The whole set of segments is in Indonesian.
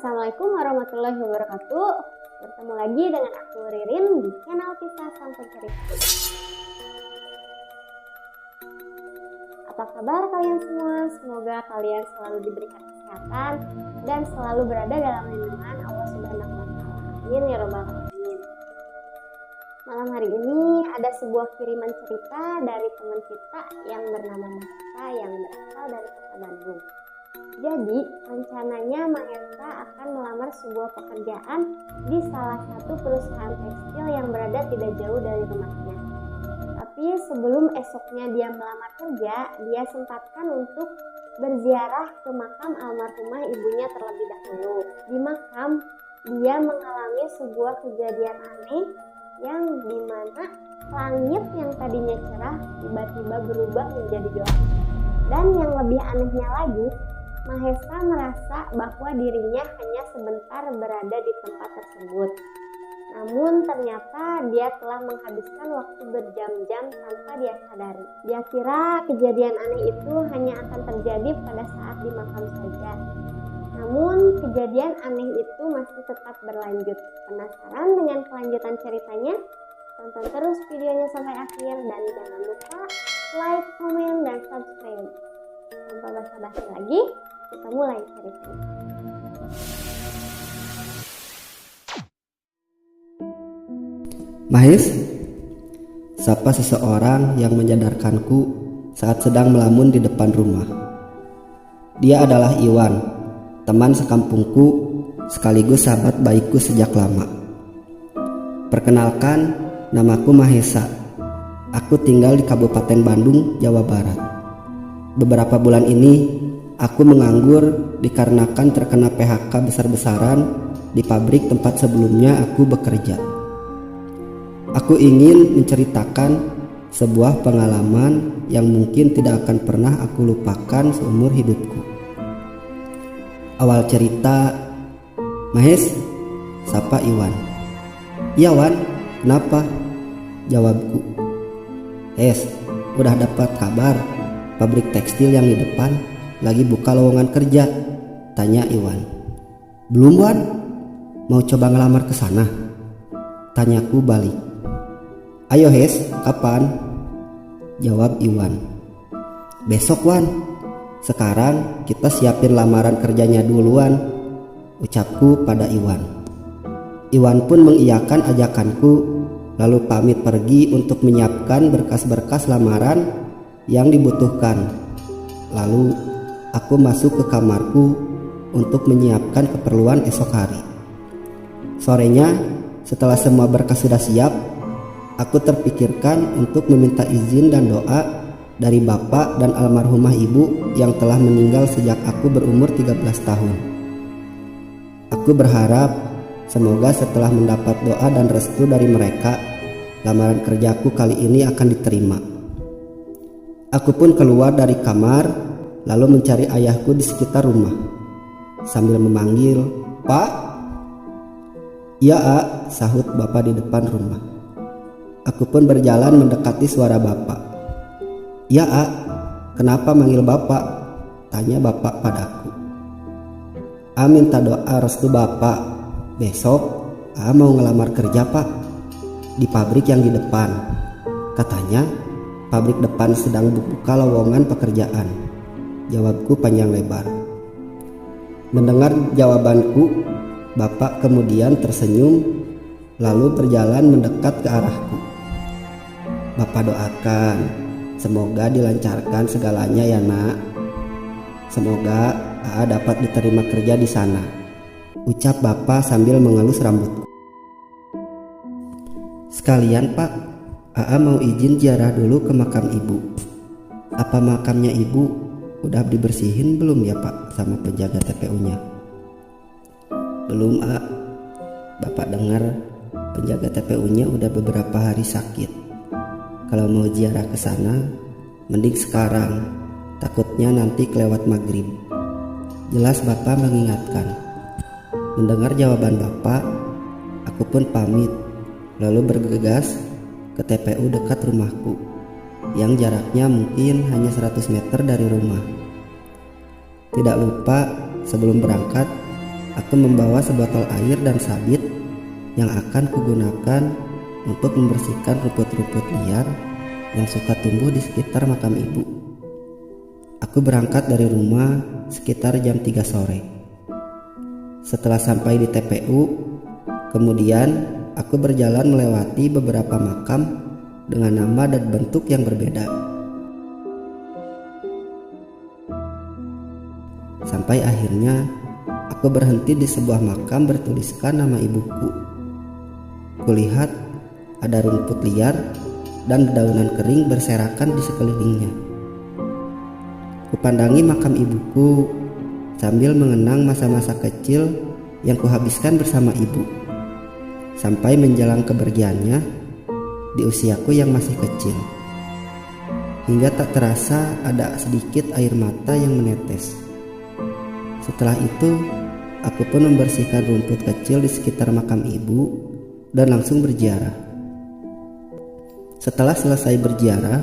Assalamualaikum warahmatullahi wabarakatuh. Bertemu lagi dengan aku Ririn di channel Kisah Sang Pencerita. Apa kabar kalian semua? Semoga kalian selalu diberikan kesehatan dan selalu berada dalam lindungan Allah Subhanahu wa Ta'ala. Amin ya rabbal alamin. Malam hari ini ada sebuah kiriman cerita dari teman kita yang bernama Mahesa yang berasal dari kota Bandung. Jadi, rencananya Mahesa akan melamar sebuah pekerjaan di salah satu perusahaan tekstil yang berada tidak jauh dari rumahnya. Tapi sebelum esoknya dia melamar kerja, dia sempatkan untuk berziarah ke makam almarhumah ibunya terlebih dahulu. Di makam, dia mengalami sebuah kejadian aneh yang dimana langit yang tadinya cerah tiba-tiba berubah menjadi gelap. Dan yang lebih anehnya lagi, Mahesa merasa bahwa dirinya hanya sebentar berada di tempat tersebut. Namun ternyata dia telah menghabiskan waktu berjam-jam tanpa dia sadari. Dia kira kejadian aneh itu hanya akan terjadi pada saat di makam saja. Namun kejadian aneh itu masih tetap berlanjut. Penasaran dengan kelanjutan ceritanya? Tonton terus videonya sampai akhir dan jangan lupa like, komen, dan subscribe. Tanpa basa-basi lagi, kita mulai ceritanya. Mahes, sapa seseorang yang menyadarkanku saat sedang melamun di depan rumah. Dia adalah Iwan, teman sekampungku sekaligus sahabat baikku sejak lama. Perkenalkan, namaku Mahesa. Aku tinggal di Kabupaten Bandung, Jawa Barat. Beberapa bulan ini aku menganggur dikarenakan terkena PHK besar-besaran di pabrik tempat sebelumnya aku bekerja. Aku ingin menceritakan sebuah pengalaman yang mungkin tidak akan pernah aku lupakan seumur hidupku. Awal cerita, Mahes, sapa Iwan. Iya Wan, kenapa? Jawabku. Udah dapat kabar pabrik tekstil yang di depan lagi buka lowongan kerja? Tanya Iwan. Belum Wan, mau coba ngelamar ke sana? Tanyaku balik. Ayo kapan? Jawab Iwan. Besok Wan, sekarang kita siapin lamaran kerjanya duluan, ucapku pada Iwan. Iwan pun mengiyakan ajakanku, lalu pamit pergi untuk menyiapkan berkas-berkas lamaran yang dibutuhkan. Lalu aku masuk ke kamarku untuk menyiapkan keperluan esok hari. Sorenya, setelah semua berkas sudah siap, aku terpikirkan untuk meminta izin dan doa dari bapak dan almarhumah ibu yang telah meninggal sejak aku berumur 13 tahun. Aku berharap semoga setelah mendapat doa dan restu dari mereka, lamaran kerjaku kali ini akan diterima. Aku pun keluar dari kamar lalu mencari ayahku di sekitar rumah sambil memanggil, "Pak?" "Iya, A," sahut bapak di depan rumah. Aku pun berjalan mendekati suara bapak. "Ya A, kenapa manggil bapak?" tanya bapak padaku. "A minta doa restu bapak. Besok A mau ngelamar kerja Pak, di pabrik yang di depan. Katanya pabrik depan sedang buka lowongan pekerjaan," jawabku panjang lebar. Mendengar jawabanku, bapak kemudian tersenyum lalu berjalan mendekat ke arahku. "Bapak doakan semoga dilancarkan segalanya ya Nak. Semoga AA dapat diterima kerja di sana," ucap bapak sambil mengelus rambutku. "Sekalian Pak, AA mau izin ziarah dulu ke makam ibu. Apa makamnya ibu udah dibersihin belum ya Pak sama penjaga TPU-nya?" "Belum A, Bapak dengar penjaga TPU-nya udah beberapa hari sakit. Kalau mau ziarah ke sana, mending sekarang, takutnya nanti kelewat maghrib," jelas bapak mengingatkan. Mendengar jawaban bapak, aku pun pamit, lalu bergegas ke TPU dekat rumahku, yang jaraknya mungkin hanya 100 meter dari rumah. Tidak lupa sebelum berangkat, aku membawa sebotol air dan sabit yang akan kugunakan untuk membersihkan rumput-rumput liar yang suka tumbuh di sekitar makam ibu. Aku berangkat dari rumah sekitar jam 3 sore. Setelah sampai di TPU, kemudian aku berjalan melewati beberapa makam dengan nama dan bentuk yang berbeda. Sampai akhirnya aku berhenti di sebuah makam bertuliskan nama ibuku. Kulihat ada rumput liar dan dedaunan kering berserakan di sekelilingnya. Kupandangi makam ibuku sambil mengenang masa-masa kecil yang kuhabiskan bersama ibu, sampai menjelang kepergiannya di usiaku yang masih kecil. Hingga tak terasa ada sedikit air mata yang menetes. Setelah itu, aku pun membersihkan rumput kecil di sekitar makam ibu dan langsung berziarah. Setelah selesai berziarah,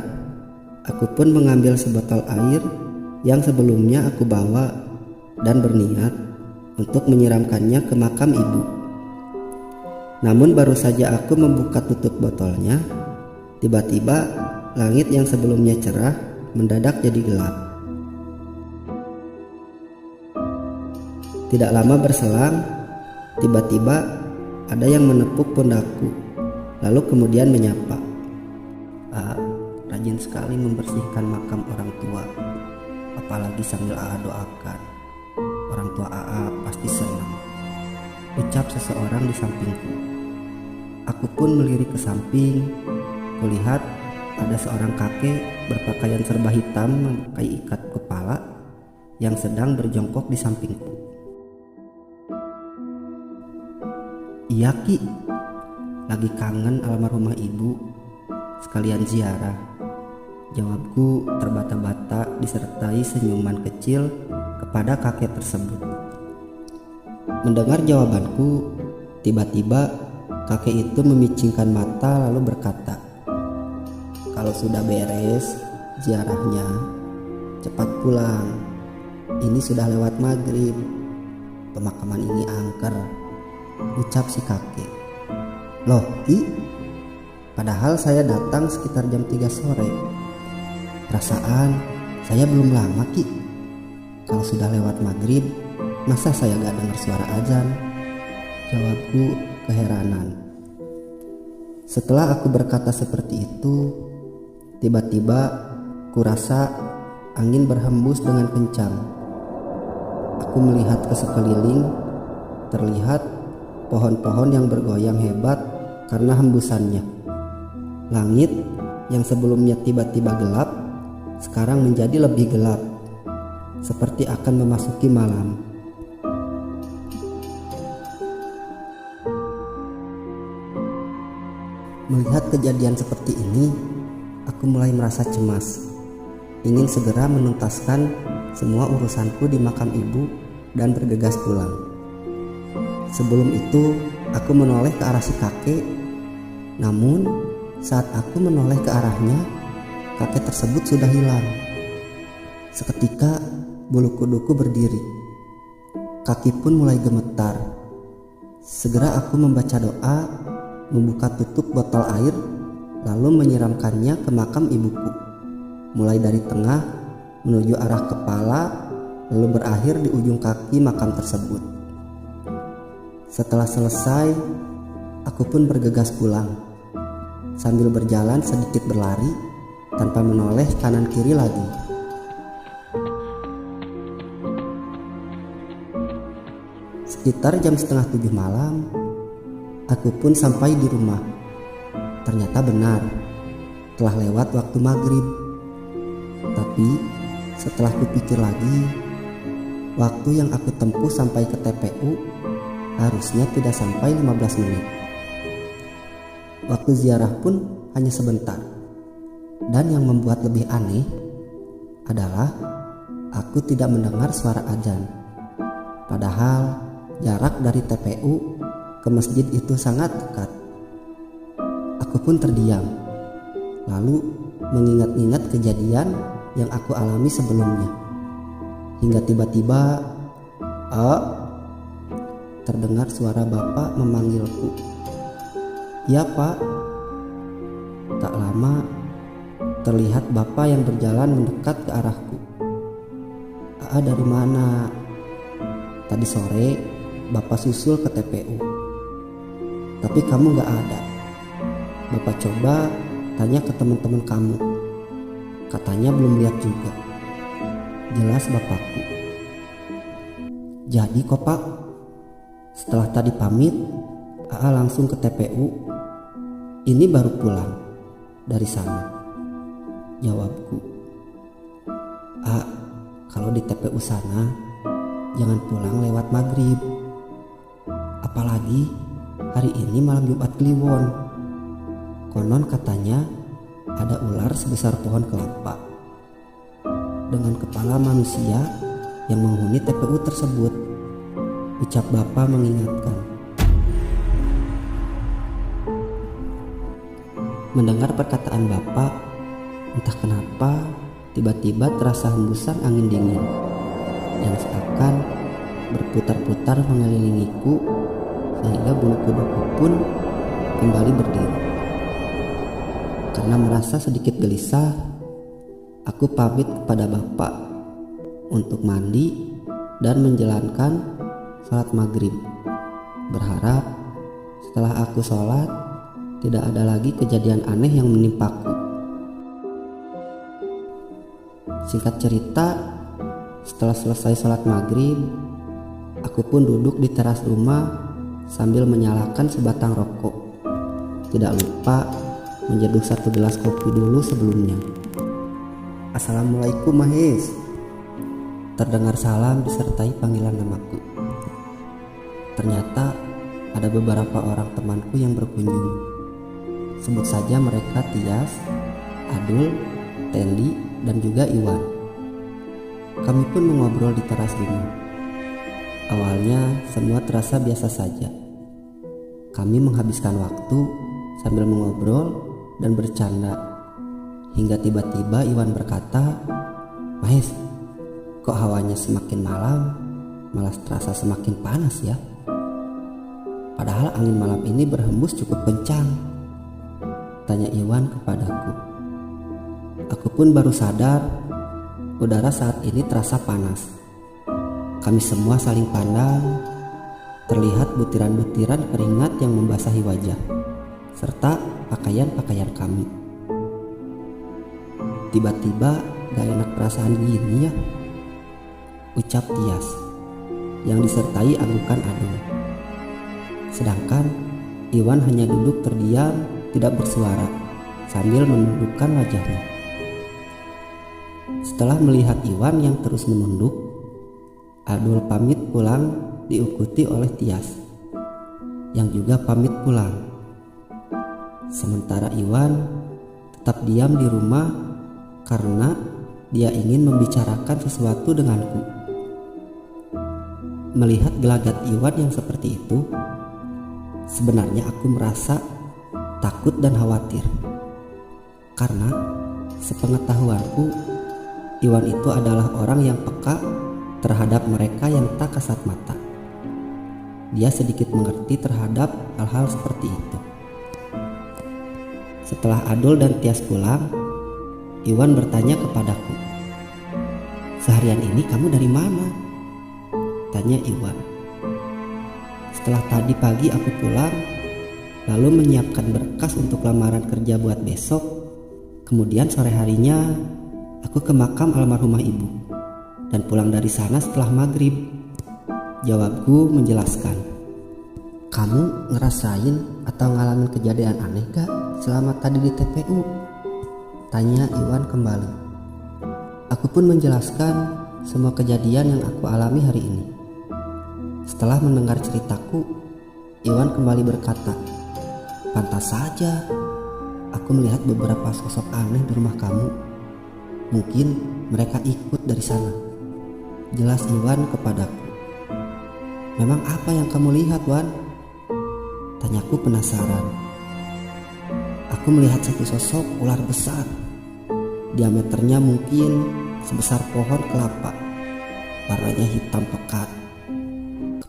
aku pun mengambil sebotol air yang sebelumnya aku bawa dan berniat untuk menyiramkannya ke makam ibu. Namun baru saja aku membuka tutup botolnya, tiba-tiba langit yang sebelumnya cerah mendadak jadi gelap. Tidak lama berselang, tiba-tiba ada yang menepuk pundakku, lalu kemudian menyapa. Rajin sekali membersihkan makam orang tua, apalagi sambil AA doakan. Orang tua AA pasti senang, ucap seseorang di sampingku. Aku pun melirik ke samping, kulihat ada seorang kakek berpakaian serba hitam memakai ikat kepala yang sedang berjongkok di sampingku. Iya Ki, lagi kangen almarhumah ibu, sekalian ziarah, jawabku terbata-bata disertai senyuman kecil kepada kakek tersebut. Mendengar jawabanku, tiba-tiba kakek itu memicingkan mata lalu berkata, "Kalau sudah beres ziarahnya, cepat pulang. Ini sudah lewat maghrib. Pemakaman ini angker," ucap si kakek. "Loh Ki, padahal saya datang sekitar jam 3 sore. Perasaan saya belum lama Ki. Kalau sudah lewat maghrib, masa saya gak dengar suara azan?" Jawabku keheranan. Setelah aku berkata seperti itu, tiba-tiba kurasa angin berhembus dengan kencang. Aku melihat ke sekeliling, terlihat pohon-pohon yang bergoyang hebat karena hembusannya. Langit yang sebelumnya tiba-tiba gelap, sekarang menjadi lebih gelap, seperti akan memasuki malam. Melihat kejadian seperti ini, aku mulai merasa cemas, ingin segera menuntaskan semua urusanku di makam ibu dan bergegas pulang. Sebelum itu, aku menoleh ke arah si kakek. Namun, saat aku menoleh ke arahnya, kakek tersebut sudah hilang. Seketika, bulu kuduku berdiri. Kaki pun mulai gemetar. Segera aku membaca doa, membuka tutup botol air, lalu menyiramkannya ke makam ibuku. Mulai dari tengah, menuju arah kepala, lalu berakhir di ujung kaki makam tersebut. Setelah selesai, aku pun bergegas pulang, sambil berjalan sedikit berlari, tanpa menoleh kanan kiri lagi. Sekitar jam 6:30 malam, aku pun sampai di rumah. Ternyata benar, telah lewat waktu maghrib. Tapi setelah kupikir lagi, waktu yang aku tempuh sampai ke TPU harusnya tidak sampai 15 menit. Waktu ziarah pun hanya sebentar. Dan yang membuat lebih aneh adalah aku tidak mendengar suara azan. Padahal jarak dari TPU ke masjid itu sangat dekat. Aku pun terdiam, lalu mengingat-ingat kejadian yang aku alami sebelumnya. Hingga tiba-tiba, terdengar suara bapak memanggilku. "Ya, Pak." Tak lama terlihat bapak yang berjalan mendekat ke arahku. "Aa, dari mana?" "Tadi sore bapak susul ke TPU, tapi kamu gak ada. Bapak coba tanya ke teman-teman kamu, katanya belum lihat juga," jelas bapakku. "Jadi kok, Pak, setelah tadi pamit, Aa langsung ke TPU. Ini baru pulang dari sana," jawabku. Kalau di TPU sana jangan pulang lewat maghrib. Apalagi hari ini malam Jumat Kliwon. Konon katanya ada ular sebesar pohon kelapa dengan kepala manusia yang menghuni TPU tersebut, ucap bapak mengingatkan. Mendengar perkataan bapak, entah kenapa tiba-tiba terasa hembusan angin dingin yang seakan berputar-putar mengelilingiku sehingga bulu kuduku pun kembali berdiri. Karena merasa sedikit gelisah, aku pamit kepada bapak untuk mandi dan menjalankan salat maghrib, berharap setelah aku sholat tidak ada lagi kejadian aneh yang menimpaku. Singkat cerita, setelah selesai sholat maghrib, aku pun duduk di teras rumah sambil menyalakan sebatang rokok. Tidak lupa menyeduh 1 gelas kopi dulu sebelumnya. "Assalamualaikum, Mahes," terdengar salam disertai panggilan namaku. Ternyata ada beberapa orang temanku yang berkunjung. Sebut saja mereka Tias, Adul, Tendi, dan juga Iwan. Kami pun mengobrol di teras rumah. Awalnya semua terasa biasa saja. Kami menghabiskan waktu sambil mengobrol dan bercanda, hingga tiba-tiba Iwan berkata, "Mahes, kok hawanya semakin malam malah terasa semakin panas ya? Padahal angin malam ini berhembus cukup kencang," tanya Iwan kepadaku. Aku pun baru sadar udara saat ini terasa panas. Kami semua saling pandang, terlihat butiran-butiran keringat yang membasahi wajah serta pakaian-pakaian kami. "Tiba-tiba gak enak perasaan gini ya," ucap Tias yang disertai anggukan Adul. Sedangkan Iwan hanya duduk terdiam, tidak bersuara sambil menundukkan wajahnya. Setelah melihat Iwan yang terus menunduk, Adul pamit pulang diikuti oleh Tias yang juga pamit pulang. Sementara Iwan tetap diam di rumah karena dia ingin membicarakan sesuatu denganku. Melihat gelagat Iwan yang seperti itu, sebenarnya aku merasa takut dan khawatir. Karena sepengetahuanku, Iwan itu adalah orang yang peka terhadap mereka yang tak kasat mata. Dia sedikit mengerti terhadap hal-hal seperti itu. Setelah Adul dan Tias pulang, Iwan bertanya kepadaku, "Seharian ini kamu dari mana?" tanya Iwan. "Setelah tadi pagi aku pulang, lalu menyiapkan berkas untuk lamaran kerja buat besok. Kemudian sore harinya aku ke makam almarhumah ibu dan pulang dari sana setelah maghrib," jawabku menjelaskan. "Kamu ngerasain atau ngalamin kejadian aneh gak selama tadi di TPU?" tanya Iwan kembali. Aku pun menjelaskan semua kejadian yang aku alami hari ini. Setelah mendengar ceritaku, Iwan kembali berkata, "Pantas saja aku melihat beberapa sosok aneh di rumah kamu. Mungkin mereka ikut dari sana," jelas Iwan kepadaku. "Memang apa yang kamu lihat, Wan?" tanyaku penasaran. "Aku melihat satu sosok ular besar. Diameternya mungkin sebesar pohon kelapa. Warnanya hitam pekat.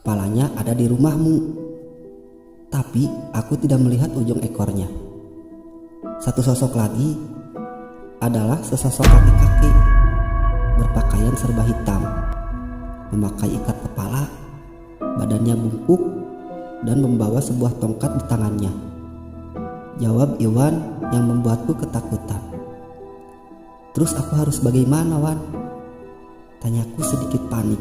kepalanya ada di rumahmu. Tapi aku tidak melihat ujung ekornya. Satu sosok lagi adalah sesosok kakek-kakek berpakaian serba hitam, memakai ikat kepala, badannya bungkuk, dan membawa sebuah tongkat di tangannya. Jawab Iwan yang membuatku ketakutan. Terus aku harus bagaimana, Wan? Tanyaku sedikit panik.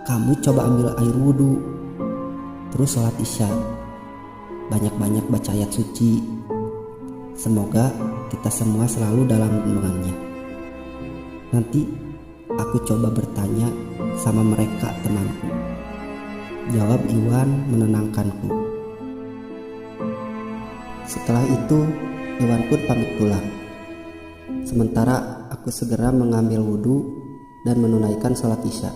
Kamu coba ambil air wudhu, terus sholat isya. Banyak-banyak baca ayat suci. Semoga kita semua selalu dalam lindungannya. Nanti aku coba bertanya sama mereka temanku. Jawab Iwan menenangkanku. Setelah itu Iwan pun pamit pulang. Sementara aku segera mengambil wudhu dan menunaikan sholat isya.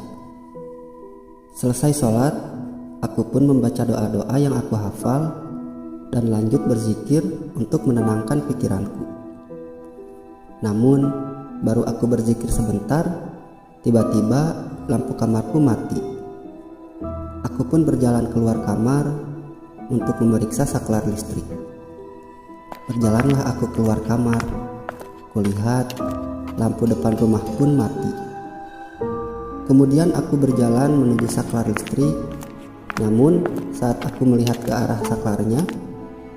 Selesai sholat, aku pun membaca doa-doa yang aku hafal dan lanjut berzikir untuk menenangkan pikiranku. Namun baru aku berzikir sebentar, tiba-tiba lampu kamarku mati. Aku pun berjalan keluar kamar untuk memeriksa saklar listrik. Berjalanlah aku keluar kamar. Kulihat lampu depan rumah pun mati. Kemudian aku berjalan menuju saklar listrik. Namun saat aku melihat ke arah saklarnya,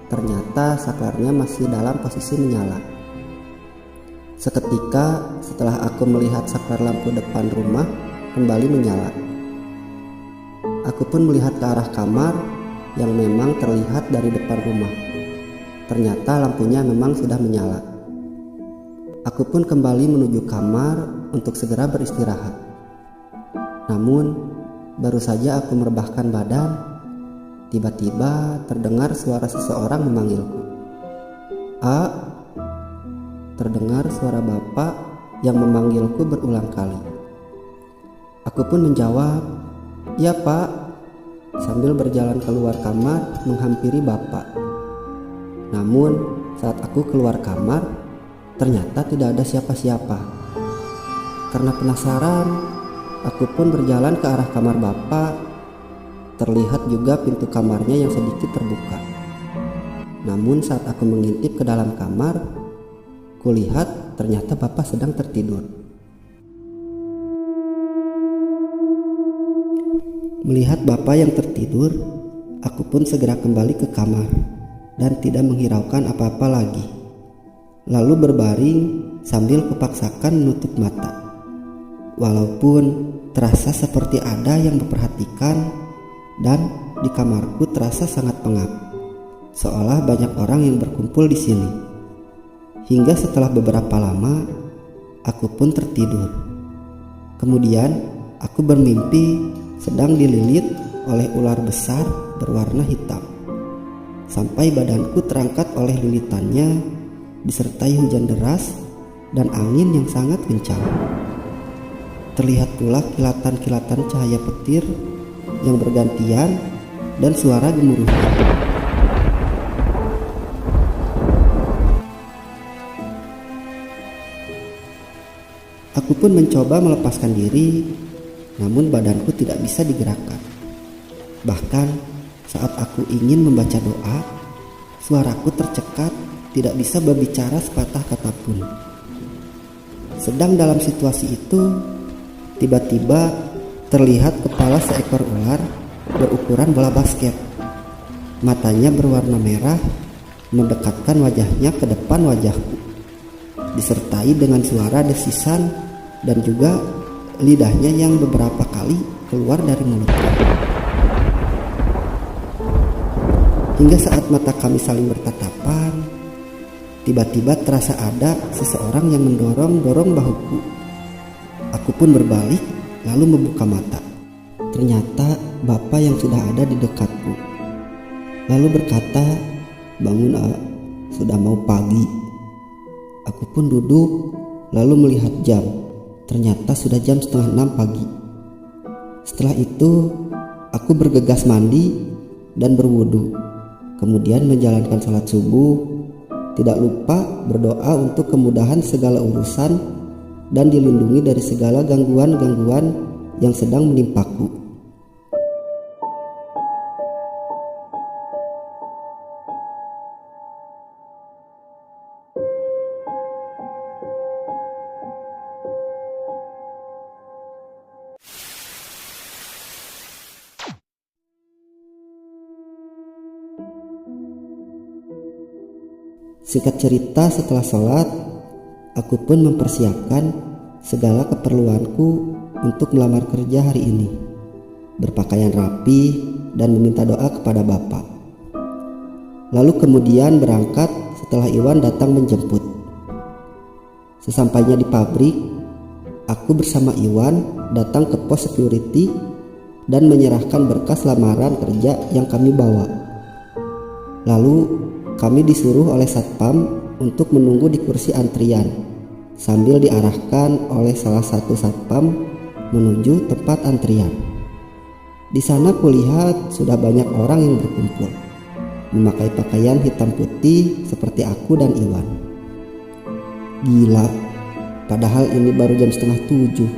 ternyata saklarnya masih dalam posisi menyala. Seketika setelah aku melihat saklar lampu depan rumah kembali menyala. Aku pun melihat ke arah kamar yang memang terlihat dari depan rumah. Ternyata lampunya memang sudah menyala. Aku pun kembali menuju kamar untuk segera beristirahat. Namun baru saja aku merebahkan badan, tiba-tiba terdengar suara seseorang memanggilku. Terdengar suara bapak yang memanggilku berulang kali. Aku pun menjawab, "Ya Pak," sambil berjalan keluar kamar menghampiri bapak. Namun saat aku keluar kamar, ternyata tidak ada siapa-siapa. Karena penasaran, aku pun berjalan ke arah kamar bapak. Terlihat juga pintu kamarnya yang sedikit terbuka. Namun saat aku mengintip ke dalam kamar, kulihat ternyata bapak sedang tertidur. Melihat bapak yang tertidur, aku pun segera kembali ke kamar dan tidak menghiraukan apa-apa lagi. Lalu berbaring sambil kupaksakan menutup mata. Walaupun terasa seperti ada yang memperhatikan dan di kamarku terasa sangat pengap, seolah banyak orang yang berkumpul di sini. Hingga setelah beberapa lama, aku pun tertidur. Kemudian aku bermimpi sedang dililit oleh ular besar berwarna hitam. Sampai badanku terangkat oleh lilitannya, disertai hujan deras dan angin yang sangat kencang. Terlihat pula kilatan-kilatan cahaya petir yang bergantian dan suara gemuruhnya. Aku pun mencoba melepaskan diri, namun badanku tidak bisa digerakkan. Bahkan saat aku ingin membaca doa, suaraku tercekat, tidak bisa berbicara sepatah kata pun. Sedang dalam situasi itu, tiba-tiba terlihat kepala seekor ular berukuran bola basket. Matanya berwarna merah, mendekatkan wajahnya ke depan wajahku, disertai dengan suara desisan dan juga lidahnya yang beberapa kali keluar dari mulutnya. Hingga saat mata kami saling bertatapan, tiba-tiba terasa ada seseorang yang mendorong-dorong bahuku. Aku pun berbalik lalu membuka mata. Ternyata bapak yang sudah ada di dekatku. Lalu berkata, "Bangun, sudah mau pagi." Aku pun duduk lalu melihat jam. Ternyata sudah jam 5:30 pagi. Setelah itu aku bergegas mandi dan berwudu. Kemudian menjalankan sholat subuh. Tidak lupa berdoa untuk kemudahan segala urusan dan dilindungi dari segala gangguan-gangguan yang sedang menimpaku. Singkat cerita, setelah sholat, aku pun mempersiapkan segala keperluanku untuk melamar kerja hari ini. Berpakaian rapi dan meminta doa kepada Bapak. Lalu kemudian berangkat setelah Iwan datang menjemput. Sesampainya di pabrik, aku bersama Iwan datang ke pos security dan menyerahkan berkas lamaran kerja yang kami bawa. Lalu kami disuruh oleh satpam untuk menunggu di kursi antrian sambil diarahkan oleh salah satu satpam menuju tempat antrian. Di sana kulihat sudah banyak orang yang berkumpul, memakai pakaian hitam putih seperti aku dan Iwan. Gila, padahal ini baru jam 6:30.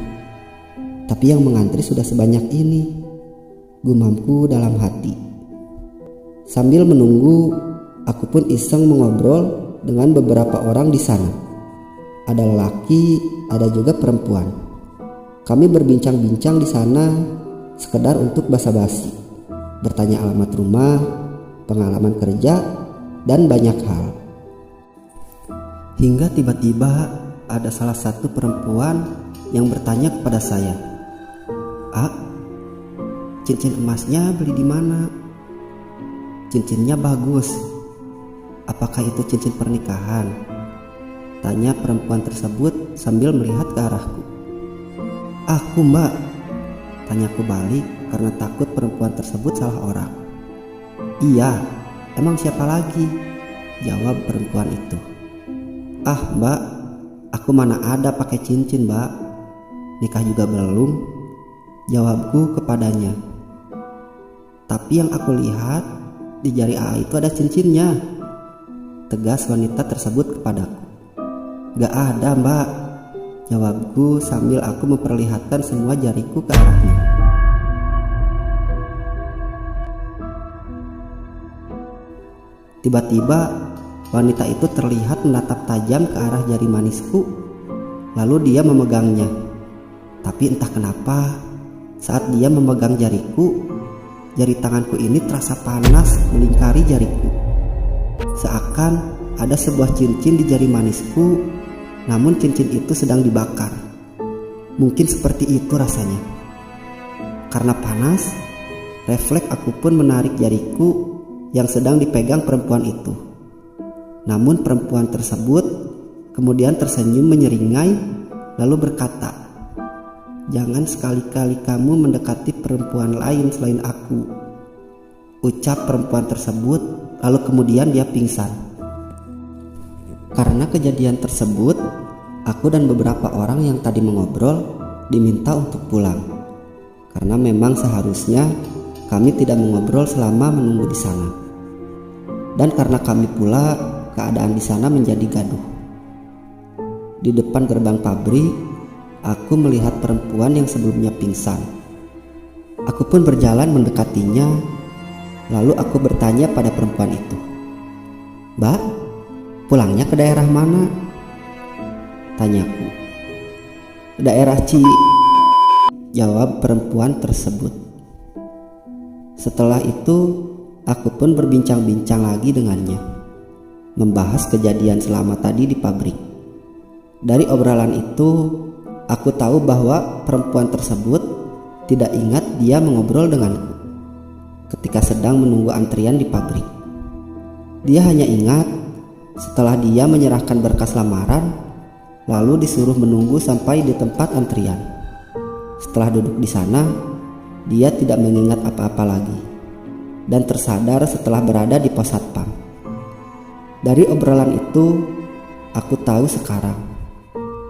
Tapi yang mengantri sudah sebanyak ini, gumamku dalam hati. Sambil menunggu, aku pun iseng mengobrol dengan beberapa orang di sana. Ada lelaki, ada juga perempuan. Kami berbincang-bincang di sana sekedar untuk basa-basi, bertanya alamat rumah, pengalaman kerja, dan banyak hal. Hingga tiba-tiba ada salah satu perempuan yang bertanya kepada saya, "Ah, cincin emasnya beli di mana? Cincinnya bagus. Apakah itu cincin pernikahan?" tanya perempuan tersebut sambil melihat ke arahku. "Aku, Mbak," tanyaku balik karena takut perempuan tersebut salah orang. "Iya, emang siapa lagi?" jawab perempuan itu. "Ah, Mbak, aku mana ada pakai cincin, Mbak. Nikah juga belum," jawabku kepadanya. "Tapi yang aku lihat di jari AA itu ada cincinnya," tegas wanita tersebut kepadaku. "Gak ada, Mbak," jawabku sambil aku memperlihatkan semua jariku ke arahnya. Tiba-tiba wanita itu terlihat menatap tajam ke arah jari manisku, lalu dia memegangnya. Tapi entah kenapa, saat dia memegang jariku, jari tanganku ini terasa panas melingkari jariku. Seakan ada sebuah cincin di jari manisku, namun cincin itu sedang dibakar. Mungkin seperti itu rasanya. Karena panas, refleks aku pun menarik jariku yang sedang dipegang perempuan itu. Namun perempuan tersebut kemudian tersenyum menyeringai lalu berkata, "Jangan sekali-kali kamu mendekati perempuan lain selain aku," ucap perempuan tersebut, lalu kemudian dia pingsan. Karena kejadian tersebut, aku dan beberapa orang yang tadi mengobrol diminta untuk pulang. Karena memang seharusnya kami tidak mengobrol selama menunggu di sana. Dan karena kami pula, keadaan di sana menjadi gaduh. Di depan gerbang pabrik, aku melihat perempuan yang sebelumnya pingsan. Aku pun berjalan mendekatinya, lalu aku bertanya pada perempuan itu, "Mbak, pulangnya ke daerah mana?" tanyaku. "Daerah jawab perempuan tersebut. Setelah itu, aku pun berbincang-bincang lagi dengannya, membahas kejadian selama tadi di pabrik. Dari obrolan itu, aku tahu bahwa perempuan tersebut tidak ingat dia mengobrol denganku ketika sedang menunggu antrian di pabrik. Dia hanya ingat setelah dia menyerahkan berkas lamaran, lalu disuruh menunggu sampai di tempat antrian. Setelah duduk di sana, dia tidak mengingat apa-apa lagi dan tersadar setelah berada di pos satpam. Dari obrolan itu, aku tahu sekarang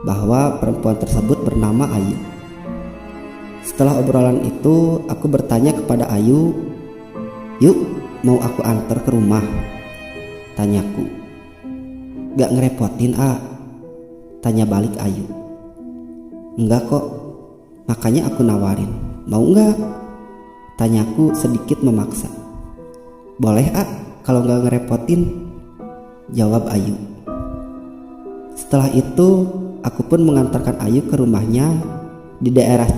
bahwa perempuan tersebut bernama Ayu. Setelah obrolan itu, aku bertanya kepada Ayu, "Yuk, mau aku antar ke rumah?" tanyaku. "Gak ngerepotin, A?" tanya balik Ayu. "Enggak kok, makanya aku nawarin. Mau enggak?" tanyaku sedikit memaksa. "Boleh, A, kalau gak ngerepotin," jawab Ayu. Setelah itu, aku pun mengantarkan Ayu ke rumahnya di daerah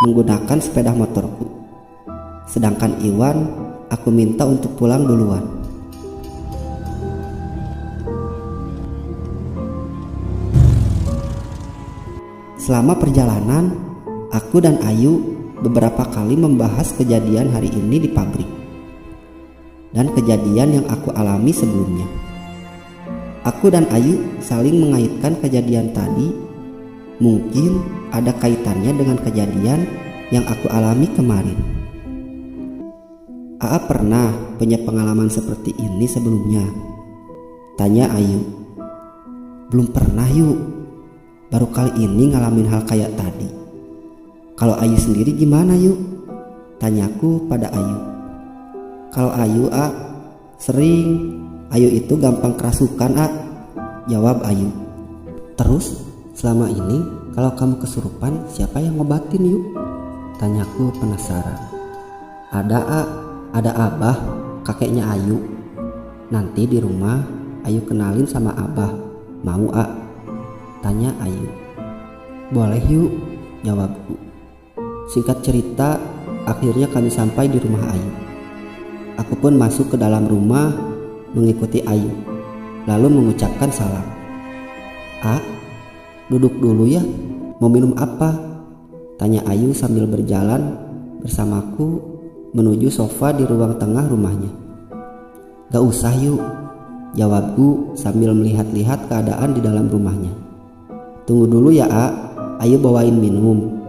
menggunakan sepeda motorku. Sedangkan Iwan, aku minta untuk pulang duluan. Selama perjalanan, aku dan Ayu beberapa kali membahas kejadian hari ini di pabrik dan kejadian yang aku alami sebelumnya. Aku dan Ayu saling mengaitkan kejadian tadi. Mungkin ada kaitannya dengan kejadian yang aku alami kemarin. Aa pernah punya pengalaman seperti ini sebelumnya? Tanya Ayu. Belum pernah yuk, baru kali ini ngalamin hal kayak tadi. Kalau Ayu sendiri gimana yuk? Tanyaku pada Ayu. Kalau Ayu sering. Ayu itu gampang kerasukan jawab Ayu. Terus selama ini kalau kamu kesurupan siapa yang ngobatin yuk? Tanyaku penasaran. Ada Abah, kakeknya Ayu. Nanti di rumah Ayu kenalin sama Abah, mau Tanya Ayu. Boleh yuk, jawabku. Singkat cerita, akhirnya kami sampai di rumah Ayu. Aku pun masuk ke dalam rumah mengikuti Ayu, lalu mengucapkan salam. Duduk dulu ya, mau minum apa? Tanya Ayu sambil berjalan bersamaku menuju sofa di ruang tengah rumahnya. Gak usah yuk, jawabku sambil melihat-lihat keadaan di dalam rumahnya. Tunggu dulu ya Ayu bawain minum,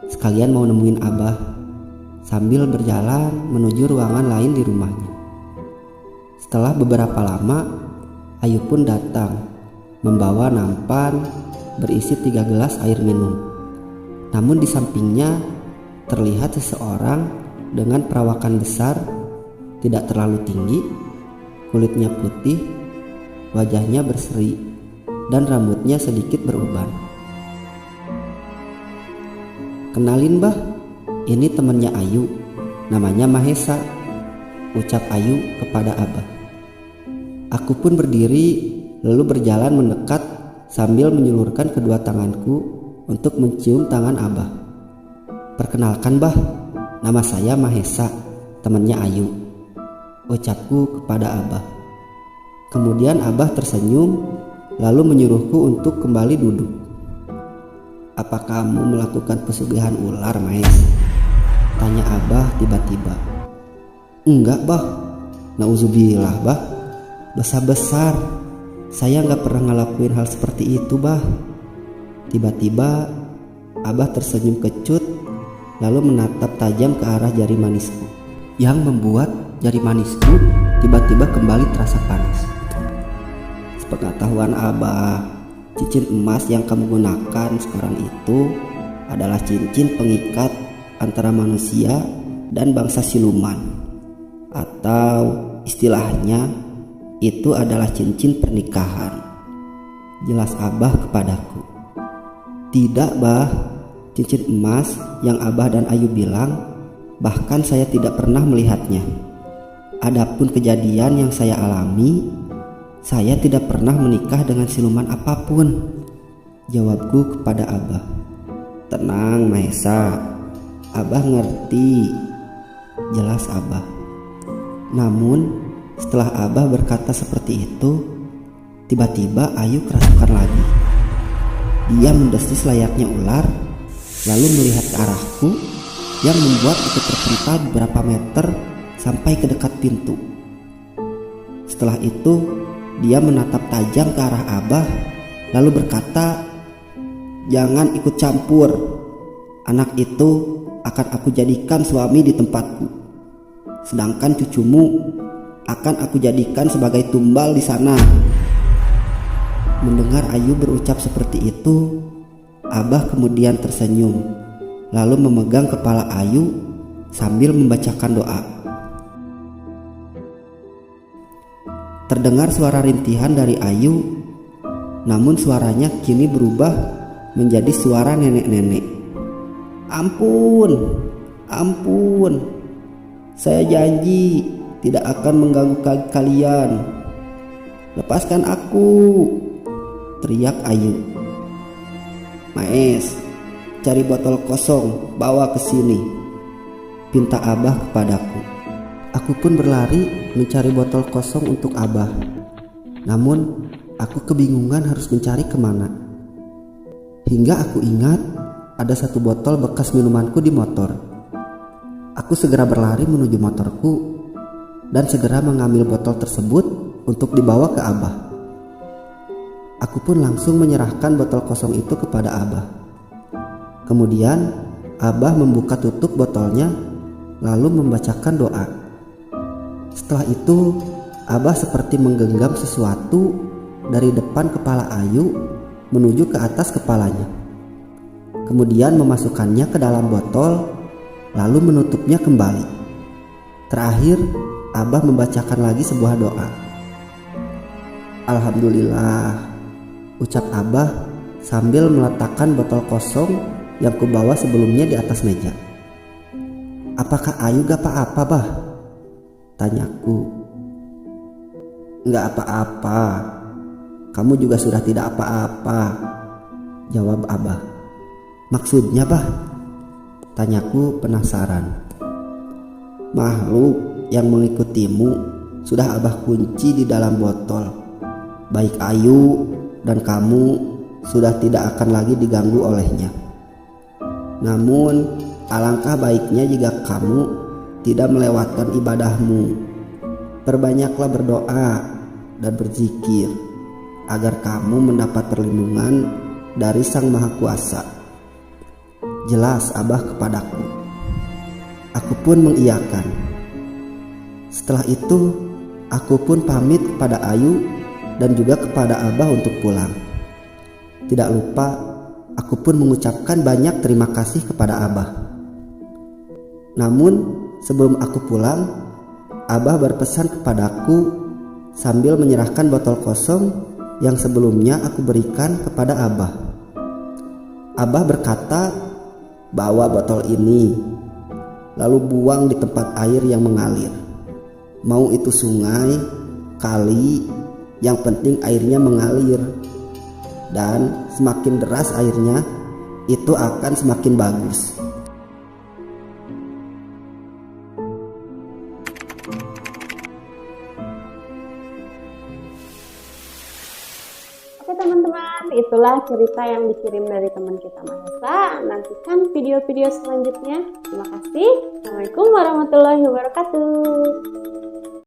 sekalian mau nemuin Abah. Sambil berjalan menuju ruangan lain di rumahnya. Setelah beberapa lama, Ayu pun datang membawa nampan berisi 3 gelas air minum. Namun di sampingnya terlihat seseorang dengan perawakan besar, tidak terlalu tinggi, kulitnya putih, wajahnya berseri, dan rambutnya sedikit beruban. Kenalin Bah, ini temannya Ayu, namanya Mahesa, ucap Ayu kepada Abah. Aku pun berdiri lalu berjalan mendekat sambil menyulurkan kedua tanganku untuk mencium tangan Abah. Perkenalkan Bah, nama saya Mahesa, temannya Ayu, ucapku kepada Abah. Kemudian Abah tersenyum lalu menyuruhku untuk kembali duduk. Apa kamu melakukan pesugihan ular, Maes? Tanya Abah tiba-tiba. Enggak Bah, nauzubillah Bah, dosa besar. Saya gak pernah ngelakuin hal seperti itu Bah. Tiba-tiba Abah tersenyum kecut lalu menatap tajam ke arah jari manisku, yang membuat jari manisku tiba-tiba kembali terasa panas. Sepengetahuan Abah, cincin emas yang kamu gunakan sekarang itu adalah cincin pengikat antara manusia dan bangsa siluman, atau istilahnya itu adalah cincin pernikahan, jelas Abah kepadaku. Tidak Bah, cincin emas yang Abah dan Ayu bilang, bahkan saya tidak pernah melihatnya. Adapun kejadian yang saya alami, saya tidak pernah menikah dengan siluman apapun, jawabku kepada Abah. Tenang Mahesa, Abah ngerti, jelas Abah. Namun setelah Abah berkata seperti itu, tiba-tiba Ayu kerasukan lagi. Dia mendesis layaknya ular, lalu melihat ke arahku, yang membuat aku terpental beberapa meter sampai ke dekat pintu. Setelah itu, dia menatap tajam ke arah Abah, lalu berkata, "Jangan ikut campur. Anak itu akan aku jadikan suami di tempatku. Sedangkan cucumu akan aku jadikan sebagai tumbal di sana." Mendengar Ayu berucap seperti itu, Abah kemudian tersenyum, lalu memegang kepala Ayu sambil membacakan doa. Terdengar suara rintihan dari Ayu, namun suaranya kini berubah menjadi suara nenek-nenek. Ampun, ampun, saya janji tidak akan mengganggu kalian. Lepaskan aku, teriak Ayu. Maes, cari botol kosong, bawa ke sini, pinta Abah kepadaku. Aku pun berlari mencari botol kosong untuk Abah. Namun aku kebingungan harus mencari kemana. Hingga aku ingat ada satu botol bekas minumanku di motor. Aku segera berlari menuju motorku dan segera mengambil botol tersebut untuk dibawa ke Abah. Aku pun langsung menyerahkan botol kosong itu kepada Abah. Kemudian Abah membuka tutup botolnya lalu membacakan doa. Setelah itu Abah seperti menggenggam sesuatu dari depan kepala Ayu menuju ke atas kepalanya. Kemudian memasukkannya ke dalam botol lalu menutupnya kembali. Terakhir Abah membacakan lagi sebuah doa. Alhamdulillah, ucap Abah sambil meletakkan botol kosong yang kubawa sebelumnya di atas meja. Apakah Ayu gak apa-apa, Bah? Tanyaku. Gak apa-apa, kamu juga sudah tidak apa-apa, jawab Abah. Maksudnya, Bah? Tanyaku penasaran. Makhluk yang mengikutimu sudah Abah kunci di dalam botol. Baik Ayu dan kamu sudah tidak akan lagi diganggu olehnya. Namun alangkah baiknya jika kamu tidak melewatkan ibadahmu. Perbanyaklah berdoa dan berzikir agar kamu mendapat perlindungan dari Sang Maha Kuasa. Jelas Abah kepadaku. Aku pun mengiyakan. Setelah itu aku pun pamit kepada Ayu dan juga kepada Abah untuk pulang. Tidak lupa aku pun mengucapkan banyak terima kasih kepada Abah. Namun sebelum aku pulang, Abah berpesan kepadaku sambil menyerahkan botol kosong yang sebelumnya aku berikan kepada Abah. Abah berkata, bawa botol ini, lalu buang di tempat air yang mengalir. Mau itu sungai, kali, yang penting airnya mengalir. Dan semakin deras airnya, itu akan semakin bagus. Oke teman-teman, itulah cerita yang dikirim dari teman kita Mahesa. Nantikan video-video selanjutnya. Terima kasih. Assalamualaikum warahmatullahi wabarakatuh.